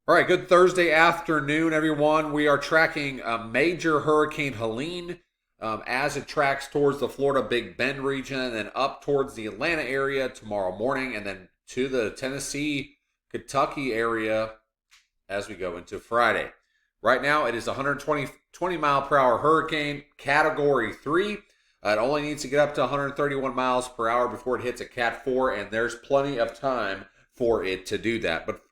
All right, good Thursday afternoon, everyone. We are tracking major Hurricane Helene as it tracks towards the Florida Big Bend region and then up towards the Atlanta area tomorrow morning and then to the Tennessee, Kentucky area as we go into Friday. Right now, it is 120 mile per hour hurricane, category 3. It only needs to get up to 131 miles per hour before it hits a Cat 4, and there's plenty of time for it to do that. But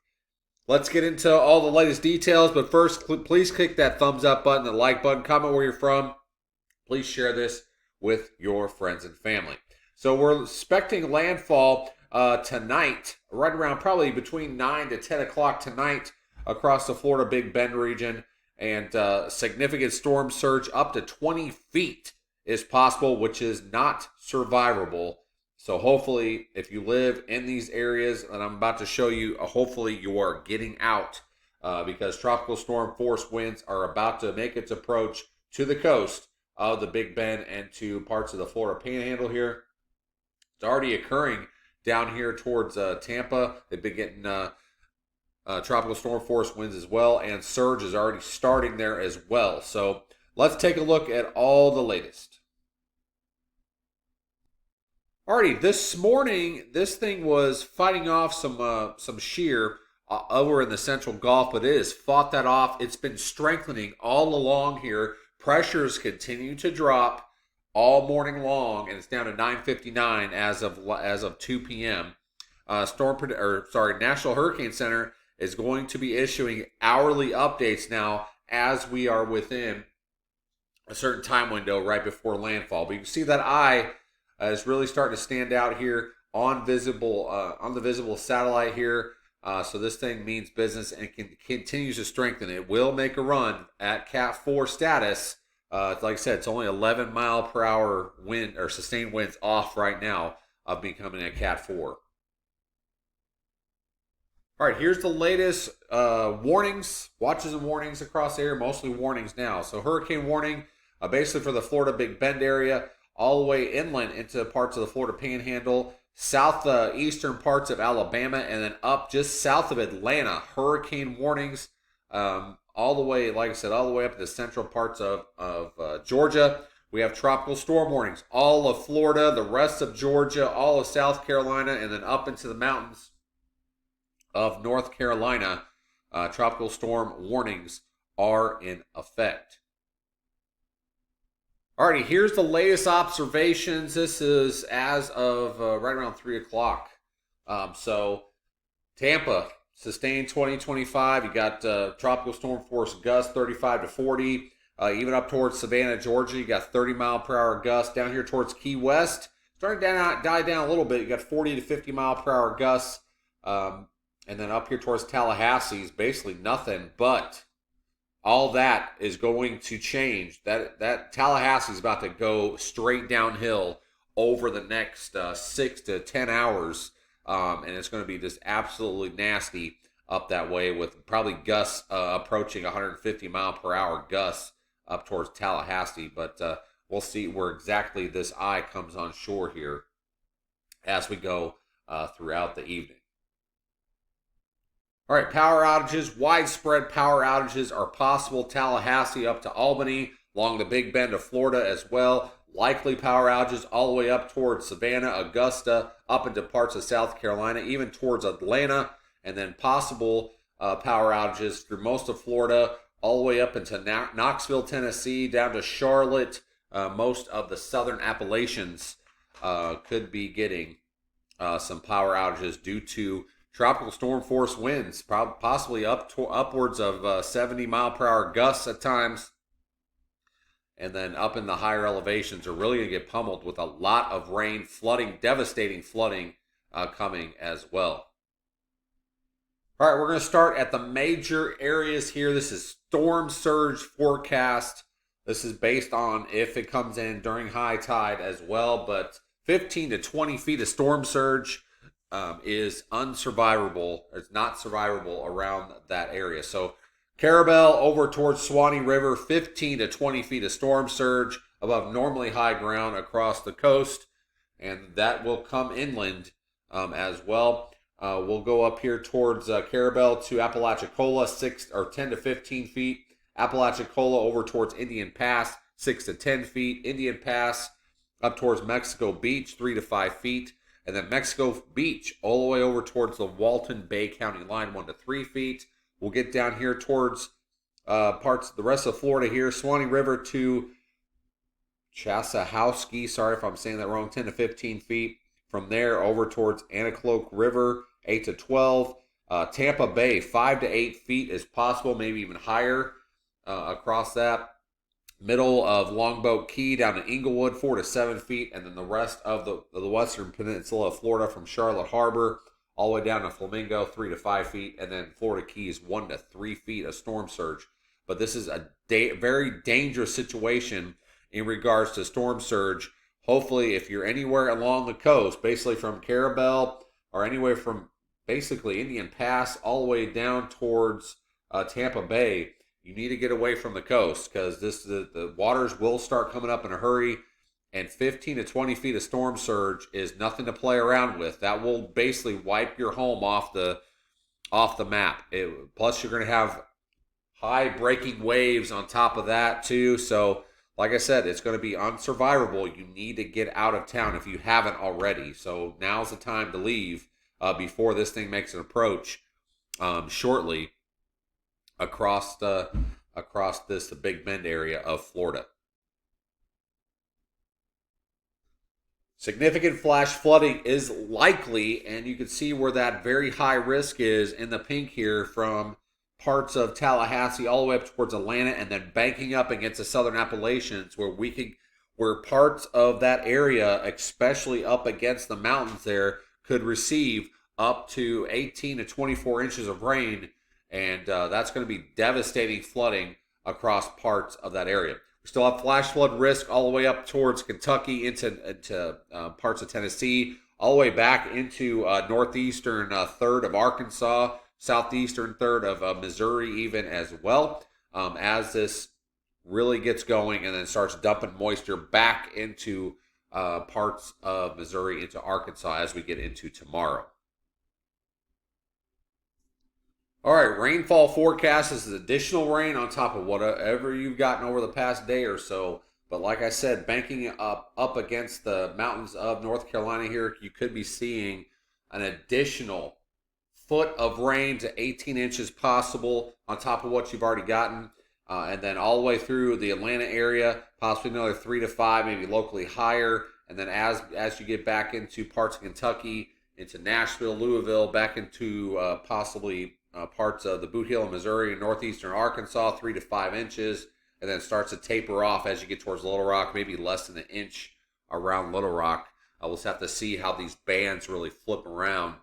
let's get into all the latest details. But first, please click that thumbs up button, the like button, comment where you're from. Please share this with your friends and family. So we're expecting landfall tonight, right around probably between 9 to 10 o'clock tonight across the Florida Big Bend region. And significant storm surge up to 20 feet is possible, which is not survivable. So hopefully, if you live in these areas, and I'm about to show you, hopefully you are getting out because tropical storm force winds are about to make its approach to the coast of the Big Bend and to parts of the Florida Panhandle here. It's already occurring down here towards Tampa. They've been getting tropical storm force winds as well, and surge is already starting there as well. So let's take a look at all the latest. Alrighty, this morning, this thing was fighting off some shear over in the Central Gulf, but it has fought that off. It's been strengthening all along here. Pressures continue to drop all morning long, and it's down to 9:59 as of 2 p.m. National Hurricane Center is going to be issuing hourly updates now as we are within a certain time window right before landfall. But you can see that eye is really starting to stand out here on the visible satellite here. So this thing means business and continues to strengthen. It will make a run at Cat 4 status. Like I said, it's only 11 mile per hour wind or sustained winds off right now of becoming a Cat 4. All right, here's the latest warnings, watches and warnings across the area, mostly warnings now. So hurricane warning basically for the Florida Big Bend area, all the way inland into parts of the Florida Panhandle, southeastern parts of Alabama, and then up just south of Atlanta. Hurricane warnings all the way, like I said, all the way up to the central parts of Georgia. We have tropical storm warnings. All of Florida, the rest of Georgia, all of South Carolina, and then up into the mountains of North Carolina. Tropical storm warnings are in effect. Alrighty, here's the latest observations. This is as of right around 3 o'clock. So Tampa, sustained 2025. You got tropical storm force gusts 35 to 40. Even up towards Savannah, Georgia, you got 30 mile per hour gusts. Down here towards Key West, starting to die down a little bit. You got 40 to 50 mile per hour gusts. And then up here towards Tallahassee is basically nothing, but all that is going to change. That Tallahassee is about to go straight downhill over the next 6 to 10 hours, and it's going to be just absolutely nasty up that way with probably gusts approaching 150 mile per hour gusts up towards Tallahassee. But we'll see where exactly this eye comes on shore here as we go throughout the evening. All right, power outages. Widespread power outages are possible. Tallahassee up to Albany, along the Big Bend of Florida as well. Likely power outages all the way up towards Savannah, Augusta, up into parts of South Carolina, even towards Atlanta, and then possible power outages through most of Florida, all the way up into Knoxville, Tennessee, down to Charlotte. Most of the southern Appalachians could be getting some power outages due to tropical storm force winds, possibly upwards of 70 mile per hour gusts at times. And then up in the higher elevations are really going to get pummeled with a lot of rain, flooding, devastating flooding coming as well. All right, we're going to start at the major areas here. This is storm surge forecast. This is based on if it comes in during high tide as well, but 15 to 20 feet of storm surge is unsurvivable. It's not survivable around that area. So Carabel over towards Swanee River, 15 to 20 feet of storm surge above normally high ground across the coast, and that will come inland as well. We'll go up here towards Carabel to Apalachicola, 10 to 15 feet. Apalachicola over towards Indian Pass, 6 to 10 feet. Indian Pass up towards Mexico Beach, 3 to 5 feet. And then Mexico Beach all the way over towards the Walton Bay County line, 1 to 3 feet. We'll get down here towards parts of the rest of Florida here. Swanee River to Chassahowski, sorry if I'm saying that wrong, 10 to 15 feet. From there over towards Anacloke River, 8 to 12. Tampa Bay, 5 to 8 feet is possible, maybe even higher across that. Middle of Longboat Key down to Inglewood, 4 to 7 feet. And then the rest of the western peninsula of Florida from Charlotte Harbor all the way down to Flamingo, 3 to 5 feet. And then Florida Keys, 1 to 3 feet of storm surge. But this is a very dangerous situation in regards to storm surge. Hopefully, if you're anywhere along the coast, basically from Carabel or anywhere from basically Indian Pass all the way down towards Tampa Bay, you need to get away from the coast because the waters will start coming up in a hurry. And 15 to 20 feet of storm surge is nothing to play around with. That will basically wipe your home off the map. Plus, you're going to have high breaking waves on top of that too. So, like I said, it's going to be unsurvivable. You need to get out of town if you haven't already. So now's the time to leave before this thing makes an approach shortly across this Big Bend area of Florida. Significant flash flooding is likely, and you can see where that very high risk is in the pink here from parts of Tallahassee all the way up towards Atlanta, and then banking up against the southern Appalachians, where parts of that area, especially up against the mountains there, could receive up to 18 to 24 inches of rain, and that's going to be devastating flooding across parts of that area. We still have flash flood risk all the way up towards Kentucky into parts of Tennessee, all the way back into northeastern third of Arkansas, southeastern third of Missouri even as well, as this really gets going and then starts dumping moisture back into parts of Missouri into Arkansas as we get into tomorrow. All right, rainfall forecast is additional rain on top of whatever you've gotten over the past day or so. But like I said, banking up against the mountains of North Carolina here, you could be seeing an additional foot of rain to 18 inches possible on top of what you've already gotten. And then all the way through the Atlanta area, possibly another 3 to 5, maybe locally higher. And then as you get back into parts of Kentucky, into Nashville, Louisville, back into possibly parts of the Boot Heel in Missouri and northeastern Arkansas, 3 to 5 inches. And then starts to taper off as you get towards Little Rock, maybe less than an inch around Little Rock. We'll just have to see how these bands really flip around.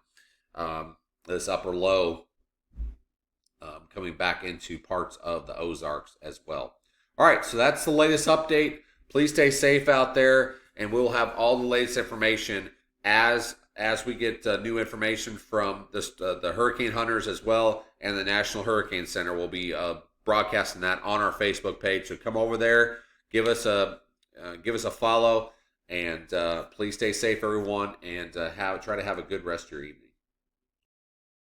This upper low coming back into parts of the Ozarks as well. All right, so that's the latest update. Please stay safe out there, and we'll have all the latest information as we get new information from the Hurricane Hunters as well, and the National Hurricane Center. We'll be broadcasting that on our Facebook page. So come over there, give us a follow, and please stay safe, everyone, and try to have a good rest of your evening.